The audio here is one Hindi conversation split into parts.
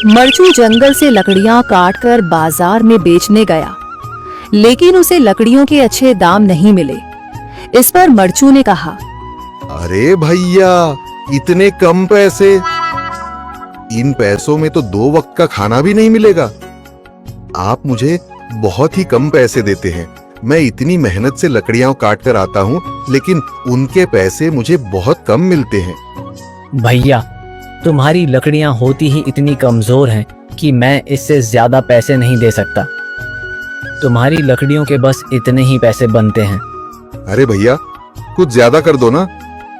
मरचू जंगल से लकड़ियां काटकर बाजार में बेचने गया, लेकिन उसे लकड़ियों के अच्छे दाम नहीं मिले। इस पर मरचू ने कहा, अरे भैया, इतने कम पैसे, इन पैसों में तो 2 वक्त का खाना भी नहीं मिलेगा। आप मुझे बहुत ही कम पैसे देते हैं। मैं इतनी मेहनत से लकड़ियां काट कर आता हूँ, लेकिन उनके पैसे मुझे बहुत कम मिलते हैं। भैया, तुम्हारी लकड़ियां होती ही इतनी कमजोर हैं कि मैं इससे ज्यादा पैसे नहीं दे सकता। तुम्हारी लकड़ियों के बस इतने ही पैसे बनते हैं। अरे भैया, कुछ ज्यादा कर दो ना।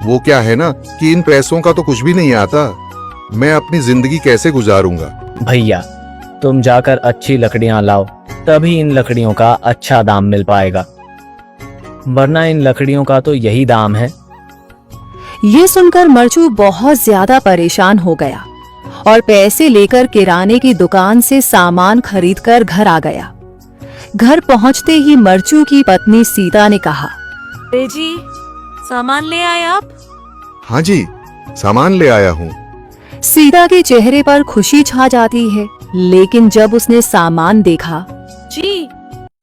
वो क्या है ना कि इन पैसों का तो कुछ भी नहीं आता। मैं अपनी जिंदगी कैसे गुजारूंगा। भैया, तुम जाकर अच्छी लकड़ियां लाओ, तभी इन लकड़ियों का अच्छा दाम मिल पाएगा, वरना इन लकड़ियों का तो यही दाम है। ये सुनकर मरचू बहुत ज्यादा परेशान हो गया और पैसे लेकर किराने की दुकान से सामान खरीदकर घर आ गया। घर पहुंचते ही मरचू की पत्नी सीता ने कहा, अरे जी, सामान ले आए आप? हाँ जी, सामान ले आया हूँ। सीता के चेहरे पर खुशी छा जाती है, लेकिन जब उसने सामान देखा, जी,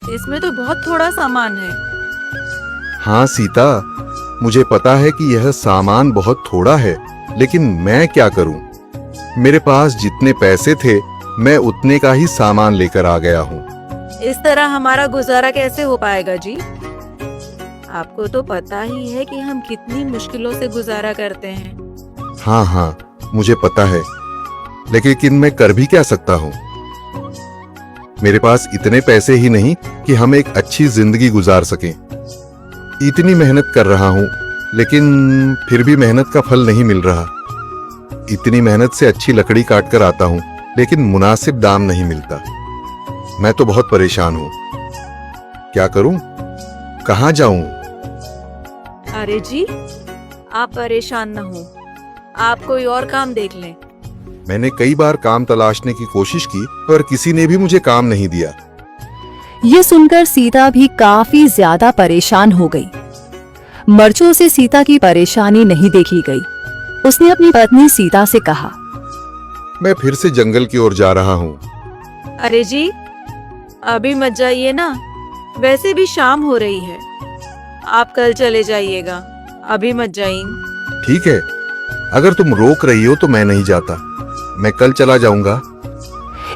इसमें तो बहुत थोड़ा सामान है। हाँ सीता, मुझे पता है कि यह सामान बहुत थोड़ा है, लेकिन मैं क्या करूं? मेरे पास जितने पैसे थे, मैं उतने का ही सामान लेकर आ गया हूँ। इस तरह हमारा गुजारा कैसे हो पाएगा जी? आपको तो पता ही है कि हम कितनी मुश्किलों से गुजारा करते हैं। हाँ हाँ, मुझे पता है, लेकिन मैं कर भी क्या सकता हूँ? मेरे पास इतने पैसे ही नहीं कि हम एक अच्छी जिंदगी गुजार सकें। इतनी मेहनत कर रहा हूँ, लेकिन फिर भी मेहनत का फल नहीं मिल रहा। इतनी मेहनत से अच्छी लकड़ी काट कर आता हूँ, लेकिन मुनासिब दाम नहीं मिलता। मैं तो बहुत परेशान हूँ। क्या करूँ? कहाँ जाऊँ? अरे जी, आप परेशान न हो, आप कोई और काम देख लें। मैंने कई बार काम तलाशने की कोशिश की, पर किसी ने भी मुझे काम नहीं दिया। ये सुनकर सीता भी काफी ज्यादा परेशान हो गई। मरचू से सीता की परेशानी नहीं देखी गई। उसने अपनी पत्नी सीता से कहा, मैं फिर से जंगल की ओर जा रहा हूँ। अरे जी, अभी मत जाइए ना, वैसे भी शाम हो रही है। आप कल चले जाइएगा, अभी मत जाइए। ठीक है, अगर तुम रोक रही हो तो मैं नहीं जाता। मैं कल चला जाऊंगा।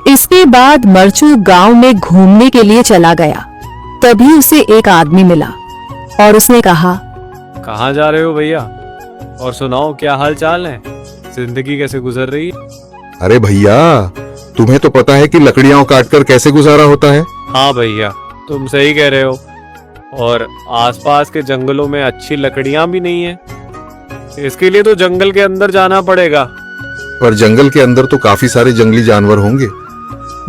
इसके बाद मरचू गांव में घूमने के लिए चला गया। तभी उसे एक आदमी मिला और उसने कहा, कहाँ जा रहे हो भैया? और सुनाओ, क्या हाल चाल है? जिंदगी कैसे गुजर रही है? अरे भैया, तुम्हें तो पता है कि लकड़ियां काटकर कैसे गुजारा होता है। हाँ भैया, तुम सही कह रहे हो। और आसपास के जंगलों में अच्छी लकड़ियां भी नहीं है। इसके लिए तो जंगल के अंदर जाना पड़ेगा। पर जंगल के अंदर तो काफी सारे जंगली जानवर होंगे।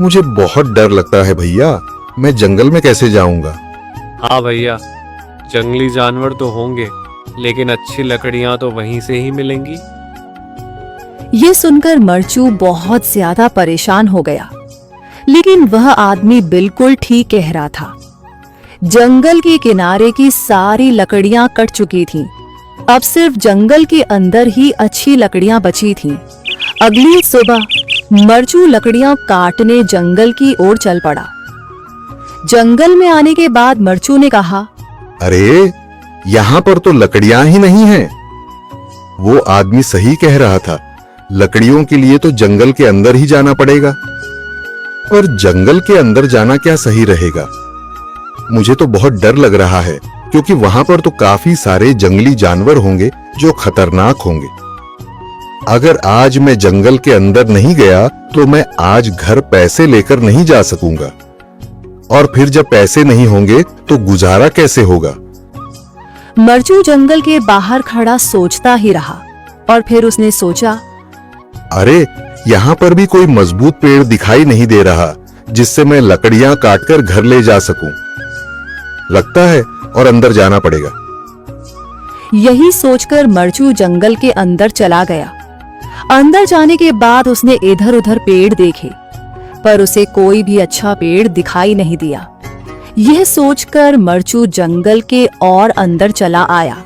मुझे बहुत डर लगता है भैया, मैं जंगल में कैसे जाऊंगा? हाँ भैया, जंगली जानवर तो होंगे, लेकिन अच्छी लकड़ियां तो वहीं से ही मिलेंगी। ये सुनकर मरचू बहुत ज्यादा परेशान हो गया, लेकिन वह आदमी बिल्कुल ठीक कह रहा था। जंगल के किनारे की सारी लकड़ियां कट चुकी थीं। अब सिर्फ जंगल के अंदर ही अच्छी लकड़ियां बची थीं। अगली सुबह मरचू लकड़ियां काटने जंगल की ओर चल पड़ा। जंगल में आने के बाद मरचू ने कहा, अरे, यहाँ पर तो लकड़ियां ही नहीं हैं। वो आदमी सही कह रहा था, लकड़ियों के लिए तो जंगल के अंदर ही जाना पड़ेगा। और जंगल के अंदर जाना क्या सही रहेगा? मुझे तो बहुत डर लग रहा है, क्योंकि वहां पर तो काफी सारे जंगली जानवर होंगे जो खतरनाक होंगे। अगर आज मैं जंगल के अंदर नहीं गया तो मैं आज घर पैसे लेकर नहीं जा सकूंगा, और फिर जब पैसे नहीं होंगे तो गुजारा कैसे होगा? मरचू जंगल के बाहर खड़ा सोचता ही रहा और फिर उसने सोचा, अरे, यहाँ पर भी कोई मजबूत पेड़ दिखाई नहीं दे रहा जिससे मैं लकड़ियां काटकर घर ले जा सकूं। लगता है और अंदर जाना पड़ेगा। यही सोचकर मरचू जंगल के अंदर चला गया। अंदर जाने के बाद उसने इधर उधर पेड़ देखे, पर उसे कोई भी अच्छा पेड़ दिखाई नहीं दिया। यह सोचकर मरचू जंगल के और अंदर चला आया।